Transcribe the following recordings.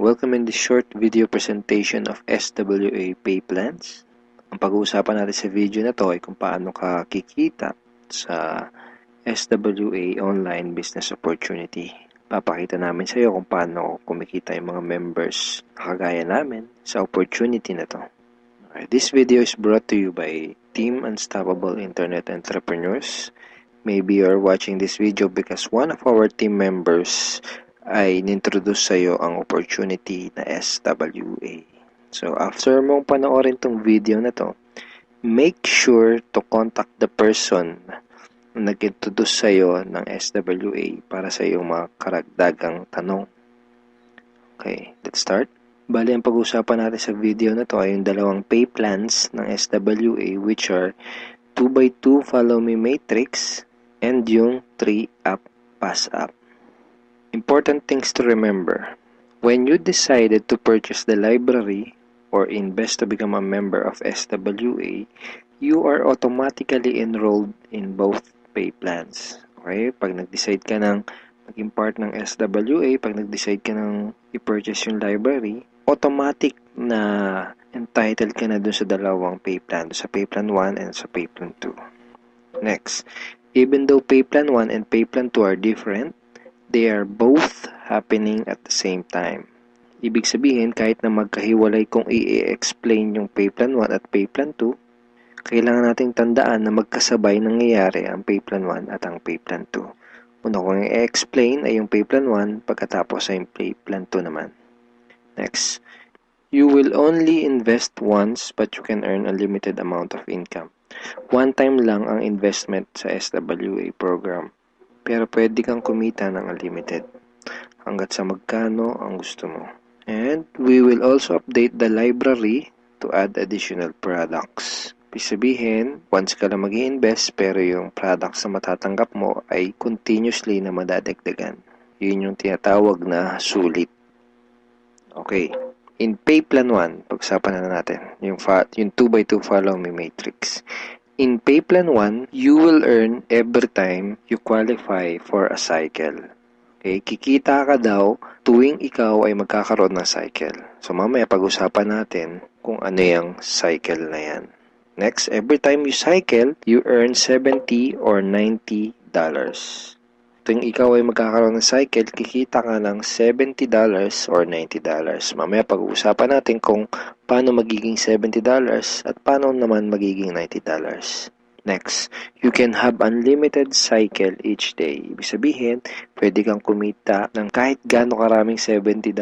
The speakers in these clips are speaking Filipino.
Welcome in this short video presentation of SWA Pay Plans. Ang pag-uusapan natin sa video na to ay kung paano ka kikita sa SWA Online Business Opportunity. Papakita namin sa iyo kung paano kumikita yung mga members na kagaya namin sa opportunity na to. This video is brought to you by Team Unstoppable Internet Entrepreneurs. Maybe you're watching this video because one of our team members ay nintroduce sa iyo ang opportunity na SWA. So, after mong panoorin tong video na to, make sure to contact the person na nag-introduce sa iyo ng SWA para sa iyong mga karagdagang tanong. Okay, let's start. Bali, ang pag-usapan natin sa video na to ay yung dalawang pay plans ng SWA, which are 2x2 Follow Me Matrix and yung 3-App Pass App. Important things to remember. When you decided to purchase the library or invest to become a member of SWA, you are automatically enrolled in both pay plans. Okay? Pag nag-decide ka ng maging part ng SWA, pag nag-decide ka ng i-purchase yung library, automatic na entitled ka na dun sa dalawang pay plan, sa pay plan 1 and sa pay plan 2. Next, even though pay plan 1 and pay plan 2 are different, they are both happening at the same time. Ibig sabihin, kahit na magkahiwalay kung i-explain yung pay plan 1 at pay plan 2, kailangan nating tandaan na magkasabay nangyayari ang pay plan 1 at ang pay plan 2. Una kong i-explain ay yung pay plan 1, pagkatapos ay yung pay plan 2 naman. Next, you will only invest once but you can earn a limited amount of income. One time lang ang investment sa SWA program. Pero pwede kang kumita ng unlimited hanggat sa magkano ang gusto mo. And we will also update the library to add additional products. Ibig sabihin, once ka lang mag-i-invest pero yung products na matatanggap mo ay continuously na madadagdagan. Yun yung tinatawag na sulit. Okay. In pay plan 1, pag-usapan na natin yung 2x2 Follow Me Matrix. In pay plan 1, you will earn every time you qualify for a cycle. Okay, kikita ka daw tuwing ikaw ay magkakaroon ng cycle. So mamaya pag-usapan natin kung ano yung cycle na yan. Next, every time you cycle, you earn $70 or $90. Tuwing ikaw ay magkakaroon ng cycle, kikita ka ng $70 or $90. Mamaya pag-uusapan natin kung paano magiging $70 at paano naman magiging $90. Next, you can have unlimited cycle each day. Ibig sabihin, pwede kang kumita ng kahit gaano karaming $70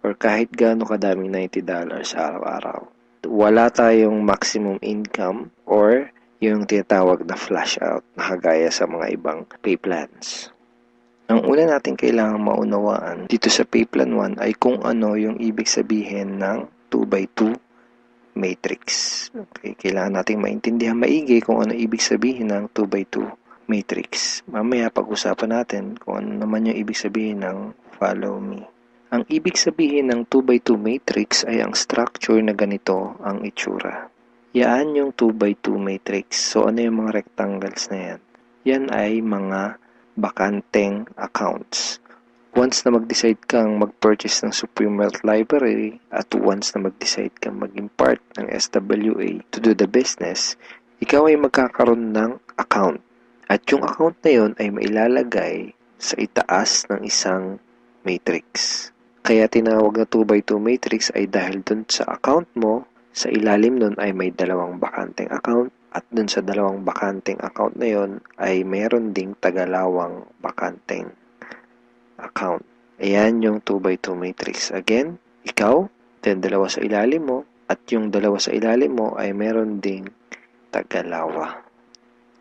or kahit gaano kadaming $90 araw-araw. Wala tayong maximum income or yung tinatawag na flash out na kagaya sa mga ibang pay plans. Ang una natin kailangang maunawaan dito sa pay plan 1 ay kung ano yung ibig sabihin ng 2x2 matrix. Okay, kailangan nating maintindihan maigi kung ano ibig sabihin ng 2x2 matrix. Mamaya pag-usapan natin kung ano naman yung ibig sabihin ng follow me. Ang ibig sabihin ng 2x2 matrix ay ang structure na ganito ang itsura. Yan yung 2x2 matrix. So, ano yung mga rectangles na yan? Yan ay mga bakanteng accounts. Once na mag-decide kang mag-purchase ng Supreme Wealth Library at once na mag-decide kang maging part ng SWA to do the business, ikaw ay magkakaroon ng account. At yung account na yun ay mailalagay sa itaas ng isang matrix. Kaya tinawag na 2x2 matrix ay dahil dun sa account mo, sa ilalim nun ay may dalawang bakanteng account at dun sa dalawang bakanteng account na yun ay meron ding tagalawang bakanteng account. Ayan yung 2x2 matrix. Again, ikaw, then dalawa sa ilalim mo at yung dalawa sa ilalim mo ay meron ding tagalawa.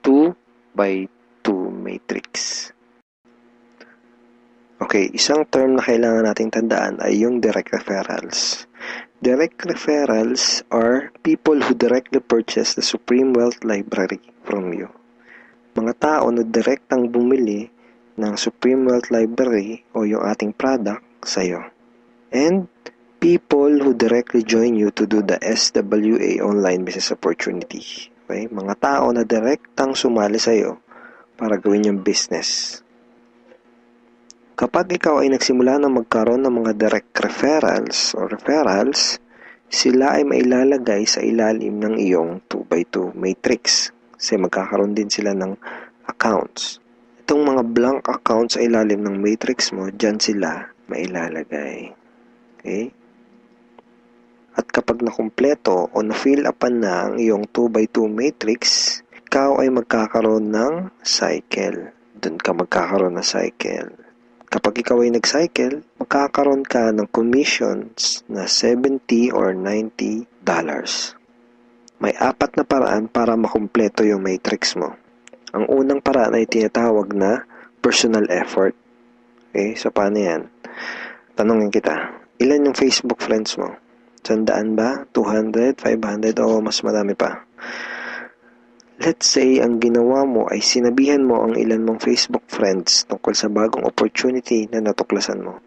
2x2 matrix. Okay, isang term na kailangan nating tandaan ay yung direct referrals. Direct referrals are people who directly purchase the Supreme Wealth Library from you. Mga tao na direktang bumili ng Supreme Wealth Library o yung ating product sa'yo. And people who directly join you to do the SWA Online Business Opportunity. Okay? Mga tao na direktang sumali sa'yo para gawin yung business. Kapag ikaw ay nagsimula na magkaroon ng mga direct referrals, sila ay mailalagay sa ilalim ng iyong 2x2 matrix kasi magkakaroon din sila ng accounts. Itong mga blank accounts sa ilalim ng matrix mo, dyan sila mailalagay. Okay? At kapag nakumpleto o na-fill upan na ang iyong 2x2 matrix, ikaw ay magkakaroon ng cycle. Doon ka magkakaroon ng cycle. Kapag ikaw ay nag-cycle, magkakaroon ka ng commissions na $70 or $90. May 4 na paraan para makumpleto yung matrix mo. Ang unang paraan ay tinatawag na personal effort. Okay, so paano yan? Tanungin kita, ilan yung Facebook friends mo? 100 ba? 200? 500? O mas marami pa? Let's say, ang ginawa mo ay sinabihan mo ang ilan mong Facebook friends tungkol sa bagong opportunity na natuklasan mo.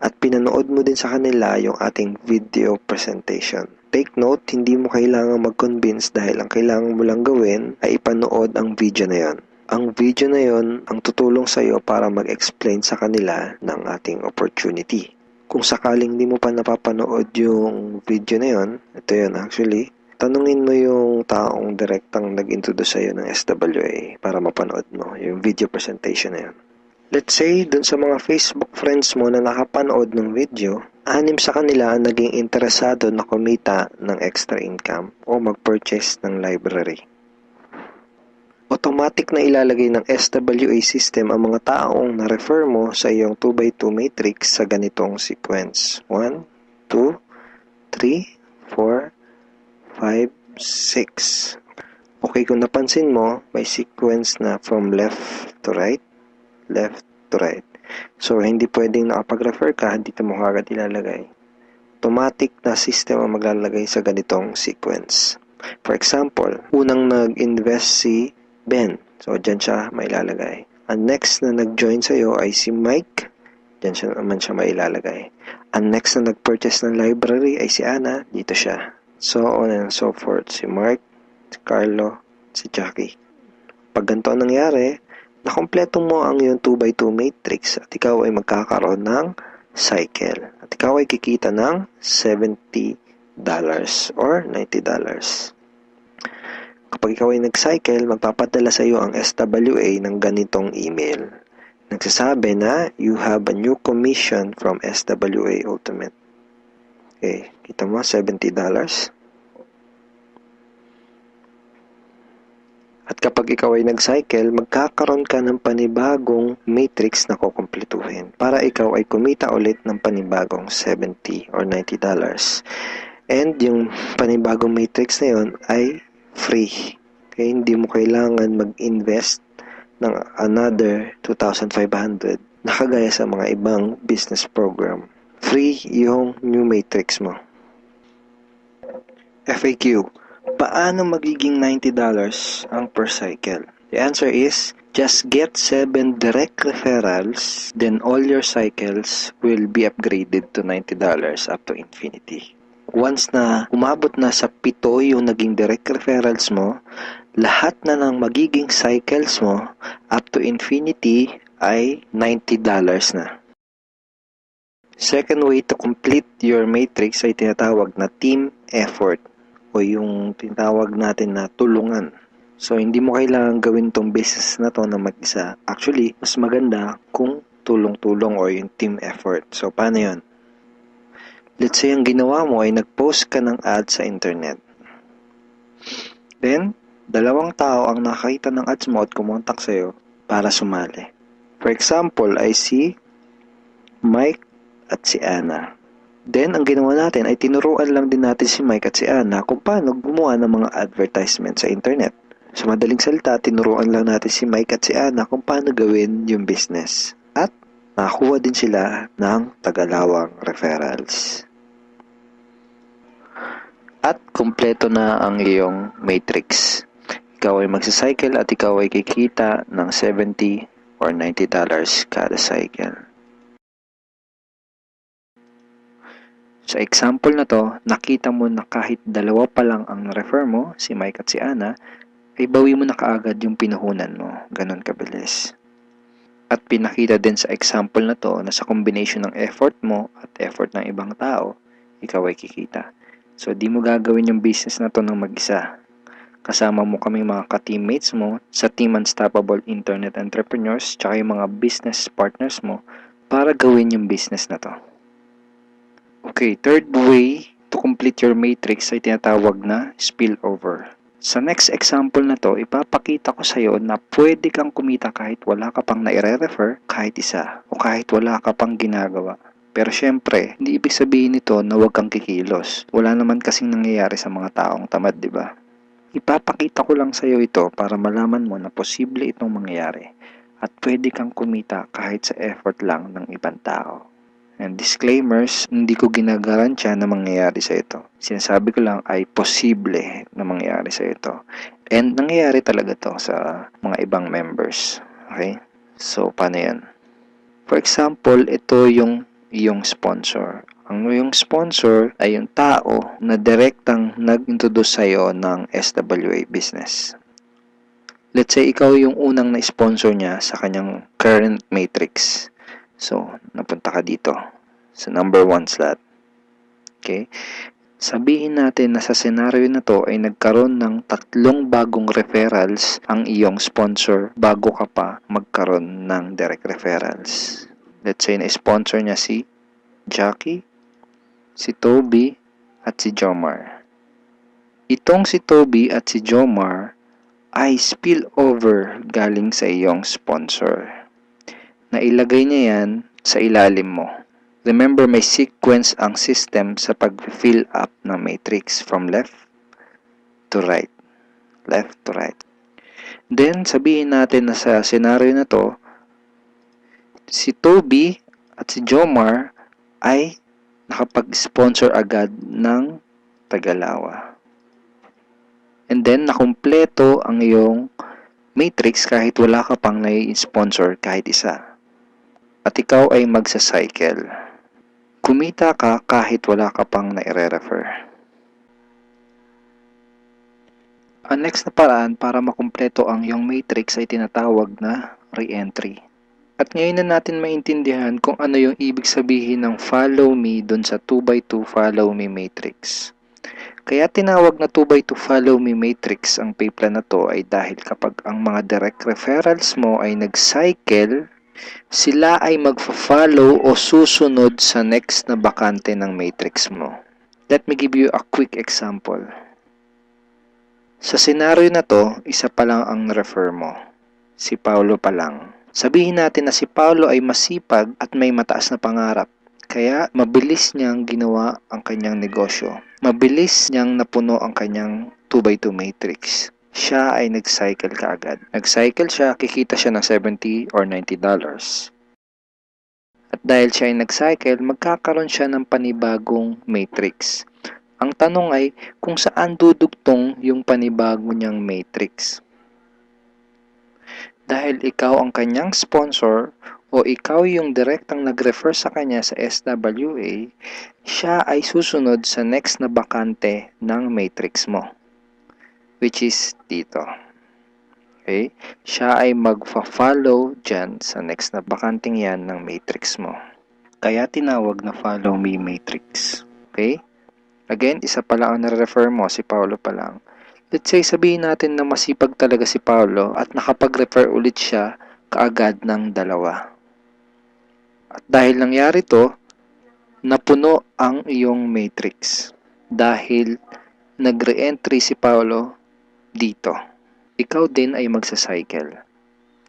At pinanood mo din sa kanila yung ating video presentation. Take note, hindi mo kailangang mag-convince dahil ang kailangan mo lang gawin ay ipanood ang video na yon. Ang video na yon ang tutulong sa iyo para mag-explain sa kanila ng ating opportunity. Kung sakaling di mo pa napapanood yung video na yon, ito yun actually, tanungin mo yung taong direktang nag-introduce sa'yo ng SWA para mapanood mo yung video presentation na yun. Let's say, dun sa mga Facebook friends mo na nakapanood ng video, 6 sa kanila ang naging interesado na kumita ng extra income o mag-purchase ng library. Automatic na ilalagay ng SWA system ang mga taong na-refer mo sa iyong 2x2 matrix sa ganitong sequence. 1, 2, 3, 4, 5, 6. Okay, kung napansin mo, may sequence na from left to right. So, hindi pwedeng nakapag-refer ka, dito mo kagad ilalagay. Automatic na system ang maglalagay sa ganitong sequence. For example, unang nag-invest si Ben. So, dyan siya mailalagay. Ang next na nag-join sa'yo ay si Mike. Dyan siya naman siya mailalagay. Ang next na nag-purchase ng library ay si Anna. Dito siya. So on and so forth. Si Mark, si Carlo, si Jackie. Pag ganito ang nangyari, nakompleto mo ang iyong 2x2 matrix at ikaw ay magkakaroon ng cycle. At ikaw ay kikita ng $70 or $90. Kapag ikaw ay nag-cycle, magpapadala sa iyo ang SWA ng ganitong email. Nagsasabi na, you have a new commission from SWA Ultimate. Okay, kita mo, $70. At kapag ikaw ay nag-cycle, magkakaroon ka ng panibagong matrix na kukumpletuhin para ikaw ay kumita ulit ng panibagong $70 or $90. And yung panibagong matrix na yon ay free. Okay, hindi mo kailangan mag-invest ng another 2,500 na kagaya sa mga ibang business program. Free yung new matrix mo. FAQ. Paano magiging $90 ang per cycle? The answer is, just get 7 direct referrals, then all your cycles will be upgraded to $90 up to infinity. Once na umabot na sa 7 yung naging direct referrals mo, lahat na ng magiging cycles mo up to infinity ay $90 na. Second way to complete your matrix ay tinatawag na team effort o yung tinatawag natin na tulungan. So, hindi mo kailangan gawin tong business na to na mag-isa. Actually, mas maganda kung tulong-tulong o yung team effort. So, paano yun? Let's say, ang ginawa mo ay nag-post ka ng ad sa internet. Then, 2 tao ang nakakita ng ads mo at kumontak sa'yo para sumali. For example, ay si Mike at si Anna. Then, ang ginawa natin ay tinuruan lang din natin si Mike at si Anna kung paano gumawa ng mga advertisement sa internet. Sa madaling salita, tinuruan lang natin si Mike at si Anna kung paano gawin yung business. At nakakuha din sila ng tagalawang referrals. At kumpleto na ang iyong matrix. Ikaw ay magsacycle at ikaw ay kikita ng $70 or $90 kada cycle. Sa example na to, nakita mo na kahit 2 pa lang ang refer mo, si Mike at si Anna, ay bawi mo na kaagad yung pinuhunan mo. Ganon kabilis. At pinakita din sa example na to na sa combination ng effort mo at effort ng ibang tao, ikaw ay kikita. So, di mo gagawin yung business na to ng mag-isa. Kasama mo kaming mga ka-teammates mo sa Team Unstoppable Internet Entrepreneurs tsaka yung mga business partners mo para gawin yung business na to. Okay, third way to complete your matrix ay tinatawag na spillover. Sa next example na to, ipapakita ko sa iyo na pwede kang kumita kahit wala ka pang naire-refer kahit isa o kahit wala ka pang ginagawa. Pero syempre, hindi ibig sabihin nito na huwag kang kikilos. Wala naman kasing nangyayari sa mga taong tamad, di ba? Ipapakita ko lang sa iyo ito para malaman mo na posible itong mangyayari at pwede kang kumita kahit sa effort lang ng ibang tao. And disclaimers, hindi ko ginagarantiya na mangyayari sa ito. Sinasabi ko lang ay posible na mangyayari sa ito. And nangyayari talaga to sa mga ibang members. Okay? So, paano yan? For example, ito yung iyong sponsor. Ang iyong sponsor ay yung tao na direktang nag-introduce sa'yo ng SWA business. Let's say, ikaw yung unang na-sponsor niya sa kanyang current matrix. So, napunta ka dito sa number 1 slot. Okay? Sabihin natin na sa senaryo na to ay nagkaroon ng 3 bagong referrals ang iyong sponsor bago ka pa magkaroon ng direct referrals. Let's say na-sponsor niya si Jackie, si Toby, at si Jomar. Itong si Toby at si Jomar ay spillover galing sa iyong sponsor. Nailagay niya yan sa ilalim mo. Remember, may sequence ang system sa pag-fill up ng matrix from left to right. Left to right. Then, sabihin natin na sa scenario na to, si Toby at si Jomar ay nakapag-sponsor agad ng Tagalawa. And then, nakumpleto ang iyong matrix kahit wala ka pang nai-sponsor kahit isa. At ikaw ay magsa-cycle. Kumita ka kahit wala ka pang nai-refer. Ang next na paraan para makumpleto ang iyong matrix ay tinatawag na re-entry. At ngayon na natin maintindihan kung ano yung ibig sabihin ng follow me dun sa 2x2 follow me matrix. Kaya tinawag na 2x2 follow me matrix ang pay plan na to ay dahil kapag ang mga direct referrals mo ay nag-cycle, sila ay magfa-follow o susunod sa next na bakante ng matrix mo. Let me give you a quick example. Sa senaryo na to, isa pa lang ang refer mo. Si Paulo pa lang. Sabihin natin na si Paulo ay masipag at may mataas na pangarap. Kaya mabilis niyang ginawa ang kanyang negosyo. Mabilis niyang napuno ang kanyang 2x2 matrix. Siya ay nag-cycle kaagad. Nag-cycle siya, kikita siya ng $70 or $90. At dahil siya ay nag-cycle, magkakaroon siya ng panibagong matrix. Ang tanong ay kung saan dudugtong yung panibago niyang matrix. Dahil ikaw ang kanyang sponsor o ikaw yung direktang nag-refer sa kanya sa SWA, siya ay susunod sa next na bakante ng matrix mo. Which is dito. Okay? Siya ay magfa-follow dyan sa next na bakanting yan ng matrix mo. Kaya tinawag na follow me matrix. Okay? Again, isa pa lang ang nare-refer mo, si Paulo pa lang. Let's say, sabihin natin na masipag talaga si Paulo at nakapag-refer ulit siya kaagad ng 2. At dahil nangyari to, napuno ang iyong matrix. Dahil nag-re-entry si Paulo dito. Ikaw din ay magsa-cycle.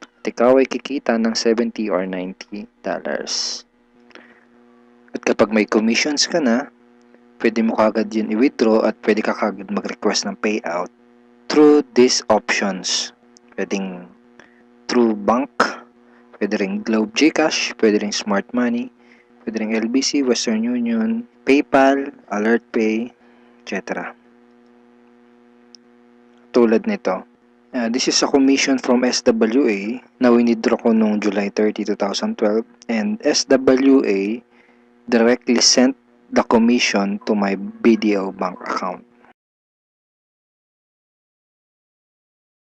At ikaw ay kikita ng $70 or $90. At kapag may commissions ka na, pwede mo kagad yun i-withdraw at pwede ka kagad mag-request ng payout through these options. Pwedeng through bank, pwede ring Globe GCash, pwede ring Smart Money, pwede ring LBC, Western Union, PayPal, AlertPay, etc. Tulad nito. This is a commission from SWA na winidraw ko noong July 30, 2012 and SWA directly sent the commission to my BDO bank account.